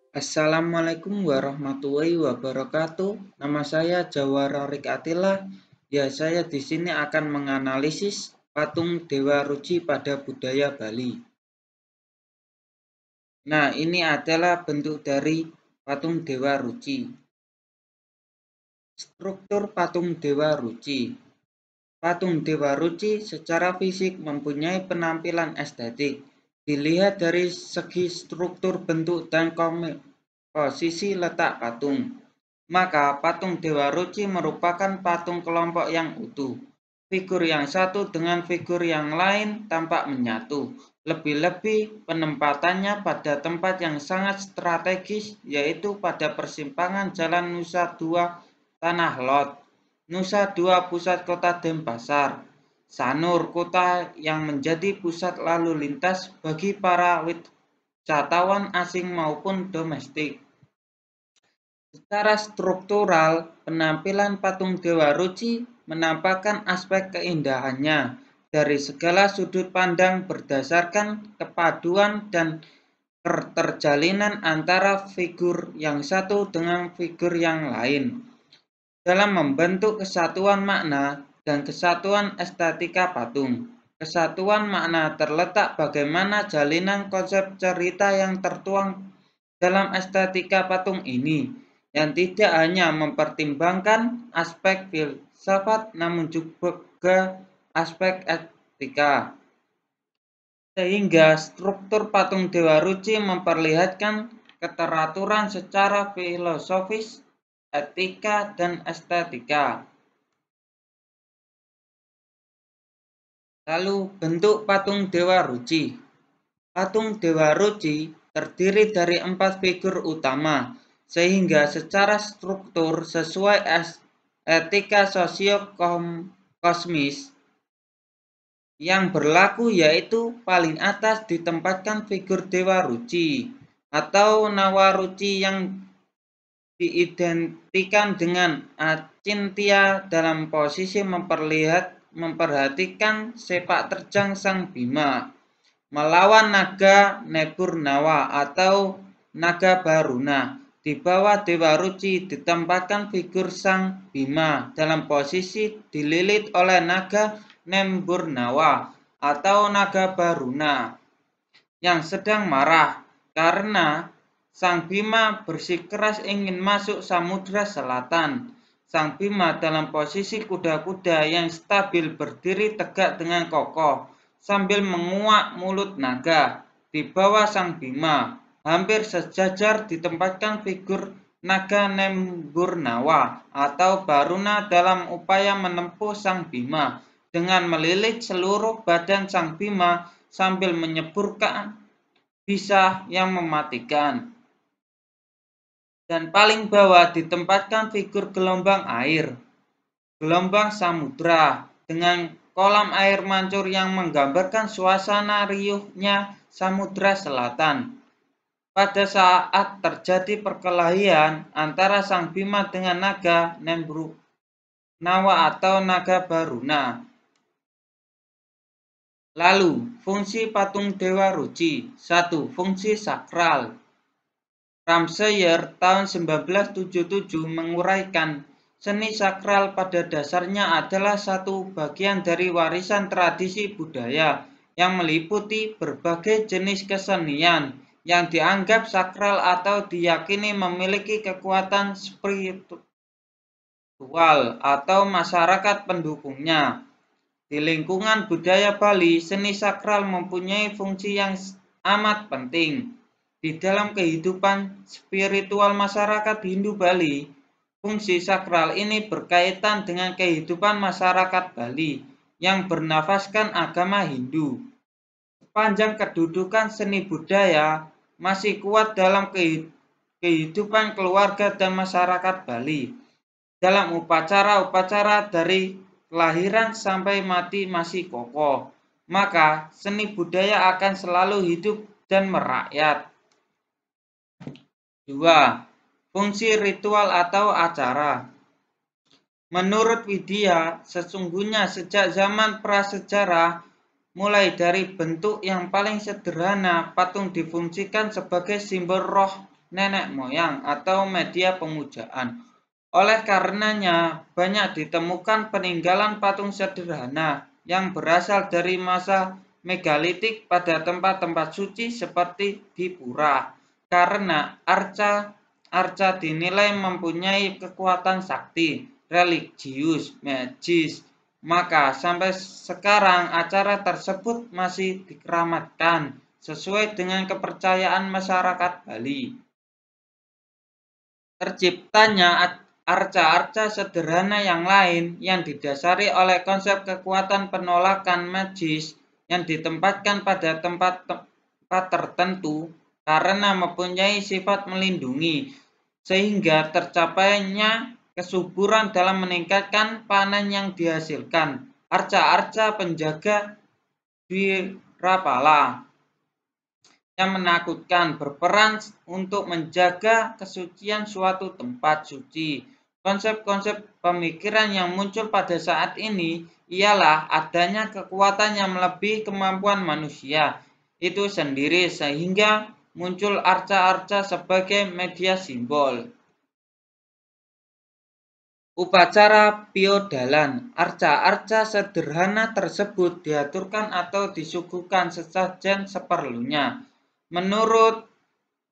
Assalamualaikum warahmatullahi wabarakatuh. Nama saya Jawara Rik Atila. Ya, saya di sini akan menganalisis patung Dewa Ruci pada budaya Bali. Nah, ini adalah bentuk dari patung Dewa Ruci. Struktur patung Dewa Ruci. Patung Dewa Ruci secara fisik mempunyai penampilan estetik. Dilihat dari segi struktur bentuk dan posisi letak patung. Maka patung Dewa Ruci merupakan patung kelompok yang utuh. Figur yang satu dengan figur yang lain tampak menyatu. Lebih-lebih penempatannya pada tempat yang sangat strategis, yaitu pada persimpangan Jalan Nusa Dua Tanah Lot, Nusa Dua pusat kota Denpasar, Sanur kota yang menjadi pusat lalu lintas bagi para wisatawan asing maupun domestik. Secara struktural, penampilan patung Dewa Ruci menampakkan aspek keindahannya dari segala sudut pandang berdasarkan kepaduan dan keterjalinan antara figur yang satu dengan figur yang lain dalam membentuk kesatuan makna dan kesatuan estetika patung. Kesatuan makna terletak bagaimana jalinan konsep cerita yang tertuang dalam estetika patung ini, yang tidak hanya mempertimbangkan aspek filsafat namun juga aspek etika. Sehingga struktur patung Dewa Ruci memperlihatkan keteraturan secara filosofis, etika, dan estetika. Lalu bentuk patung Dewa Ruci. Patung Dewa Ruci terdiri dari 4 figur utama, sehingga secara struktur sesuai etika sosio-kosmis yang berlaku, yaitu paling atas ditempatkan figur Dewa Ruci atau Nawa Ruci yang diidentikan dengan Acintya dalam posisi memperhatikan sepak terjang Sang Bima melawan naga Neburnawa atau naga Baruna. Di bawah Dewa Ruci ditempatkan figur Sang Bima dalam posisi dililit oleh naga Neburnawa atau naga Baruna yang sedang marah karena Sang Bima bersikeras ingin masuk Samudra Selatan. Sang Bima dalam posisi kuda-kuda yang stabil berdiri tegak dengan kokoh sambil menguak mulut naga. Di bawah Sang Bima, hampir sejajar ditempatkan figur naga Nemburnawa atau Baruna dalam upaya menempuh Sang Bima dengan melilit seluruh badan Sang Bima sambil menyeburkan bisa yang mematikan. Dan paling bawah ditempatkan figur gelombang air, gelombang samudra dengan kolam air mancur yang menggambarkan suasana riuhnya Samudra Selatan pada saat terjadi perkelahian antara Sang Bima dengan naga Nemburnawa atau naga Baruna. Lalu, fungsi patung Dewa Ruci. 1. Fungsi sakral. Ramseyer tahun 1977 menguraikan, seni sakral pada dasarnya adalah satu bagian dari warisan tradisi budaya yang meliputi berbagai jenis kesenian yang dianggap sakral atau diyakini memiliki kekuatan spiritual atau masyarakat pendukungnya. Di lingkungan budaya Bali, seni sakral mempunyai fungsi yang amat penting. Di dalam kehidupan spiritual masyarakat Hindu Bali, fungsi sakral ini berkaitan dengan kehidupan masyarakat Bali yang bernafaskan agama Hindu. Sepanjang kedudukan seni budaya masih kuat dalam kehidupan keluarga dan masyarakat Bali. Dalam upacara-upacara dari kelahiran sampai mati masih kokoh, maka seni budaya akan selalu hidup dan merakyat. 2. Fungsi ritual atau acara. Menurut Widya, sesungguhnya sejak zaman prasejarah, mulai dari bentuk yang paling sederhana, patung difungsikan sebagai simbol roh nenek moyang, atau media pemujaan. Oleh karenanya, banyak ditemukan peninggalan patung sederhana yang berasal dari masa megalitik pada tempat-tempat suci seperti di pura. Karena arca dinilai mempunyai kekuatan sakti, religius, magis, maka sampai sekarang acara tersebut masih dikeramatkan sesuai dengan kepercayaan masyarakat Bali. Terciptanya arca-arca sederhana yang lain yang didasari oleh konsep kekuatan penolakan magis yang ditempatkan pada tempat-tempat tertentu karena mempunyai sifat melindungi, sehingga tercapainya kesuburan dalam meningkatkan panen yang dihasilkan. Arca-arca penjaga Dwirapala yang menakutkan berperan untuk menjaga kesucian suatu tempat suci. Konsep-konsep pemikiran yang muncul pada saat ini ialah adanya kekuatan yang melebihi kemampuan manusia itu sendiri sehingga muncul arca-arca sebagai media simbol. Upacara piodalan, arca-arca sederhana tersebut diaturkan atau disuguhkan sesajen seperlunya. Menurut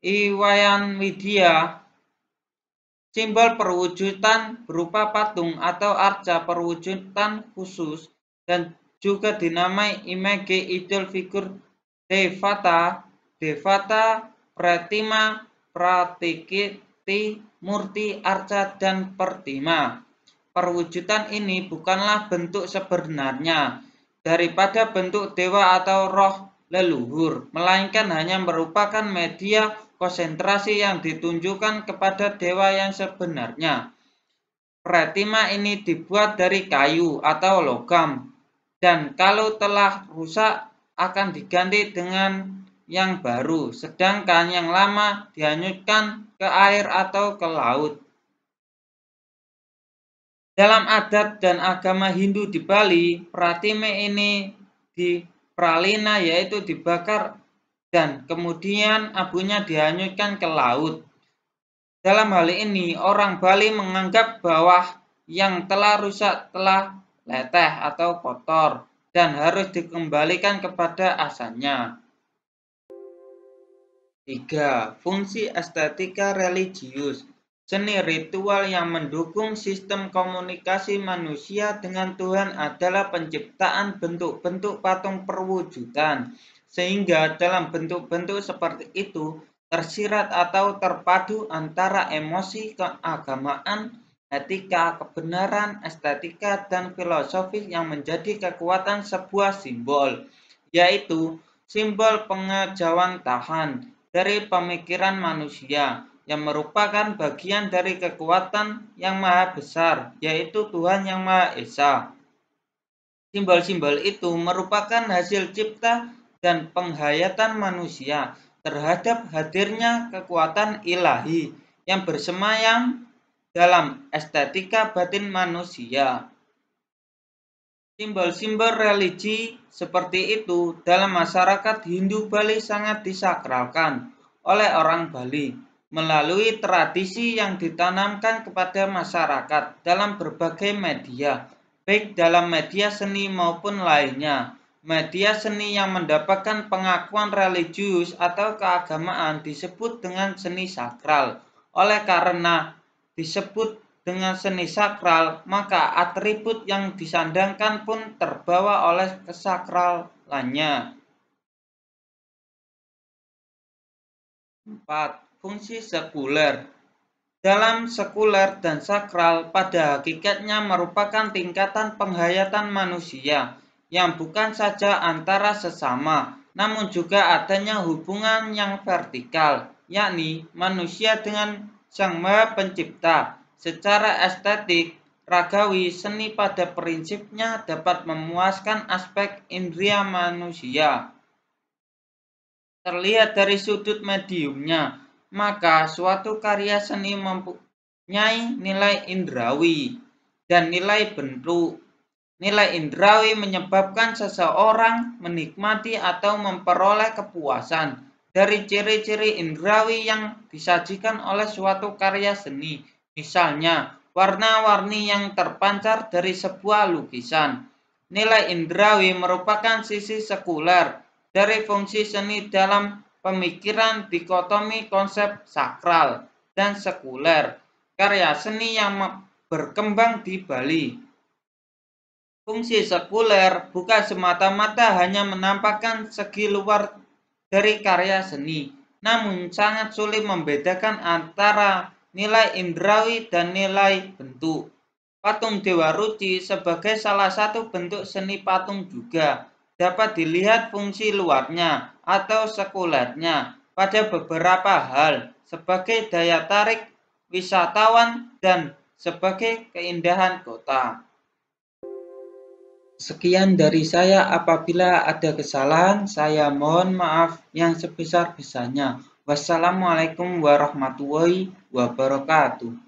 Iwayan Widya, simbol perwujudan berupa patung atau arca perwujudan khusus dan juga dinamai image idol figur Devata, Pratima, Pratikiti, Murti, Arca, dan Pertima. Perwujudan ini bukanlah bentuk sebenarnya daripada bentuk dewa atau roh leluhur, melainkan hanya merupakan media konsentrasi yang ditunjukkan kepada dewa yang sebenarnya. Pratima ini dibuat dari kayu atau logam, dan kalau telah rusak akan diganti dengan yang baru, sedangkan yang lama dihanyutkan ke air atau ke laut. Dalam adat dan agama Hindu di Bali, pratime ini dipralina yaitu dibakar dan kemudian abunya dihanyutkan ke laut. Dalam hal ini, orang Bali menganggap bahwa yang telah rusak telah leteh atau kotor dan harus dikembalikan kepada asalnya. 3. Fungsi estetika religius. Seni ritual yang mendukung sistem komunikasi manusia dengan Tuhan adalah penciptaan bentuk-bentuk patung perwujudan, sehingga dalam bentuk-bentuk seperti itu tersirat atau terpadu antara emosi keagamaan, etika, kebenaran, estetika, dan filosofis yang menjadi kekuatan sebuah simbol, yaitu simbol pengejauhan Tuhan dari pemikiran manusia yang merupakan bagian dari kekuatan yang maha besar, yaitu Tuhan yang Maha Esa. Simbol-simbol itu merupakan hasil cipta dan penghayatan manusia terhadap hadirnya kekuatan ilahi yang bersemayam dalam estetika batin manusia. Simbol-simbol religi seperti itu dalam masyarakat Hindu Bali sangat disakralkan oleh orang Bali melalui tradisi yang ditanamkan kepada masyarakat dalam berbagai media, baik dalam media seni maupun lainnya. Media seni yang mendapatkan pengakuan religius atau keagamaan disebut dengan seni sakral. Oleh karena disebut dengan seni sakral, maka atribut yang disandangkan pun terbawa oleh kesakralannya. 4. Fungsi sekuler. Dalam sekuler dan sakral pada hakikatnya merupakan tingkatan penghayatan manusia yang bukan saja antara sesama, namun juga adanya hubungan yang vertikal, yakni manusia dengan Sang Maha Pencipta. Secara estetik, ragawi, seni pada prinsipnya dapat memuaskan aspek indria manusia. Terlihat dari sudut mediumnya, maka suatu karya seni mempunyai nilai indrawi dan nilai bentuk. Nilai indrawi menyebabkan seseorang menikmati atau memperoleh kepuasan dari ciri-ciri indrawi yang disajikan oleh suatu karya seni. Misalnya, warna-warni yang terpancar dari sebuah lukisan. Nilai indrawi merupakan sisi sekuler dari fungsi seni dalam pemikiran dikotomi konsep sakral dan sekuler. Karya seni yang berkembang di Bali. Fungsi sekuler bukan semata-mata hanya menampakkan segi luar dari karya seni, namun sangat sulit membedakan antara nilai indrawi dan nilai bentuk. Patung Dewa Ruci sebagai salah satu bentuk seni patung juga dapat dilihat fungsi luarnya atau sekulernya pada beberapa hal sebagai daya tarik wisatawan dan sebagai keindahan kota. Sekian dari saya, apabila ada kesalahan, saya mohon maaf yang sebesar-besarnya. Wassalamualaikum warahmatullahi wabarakatuh.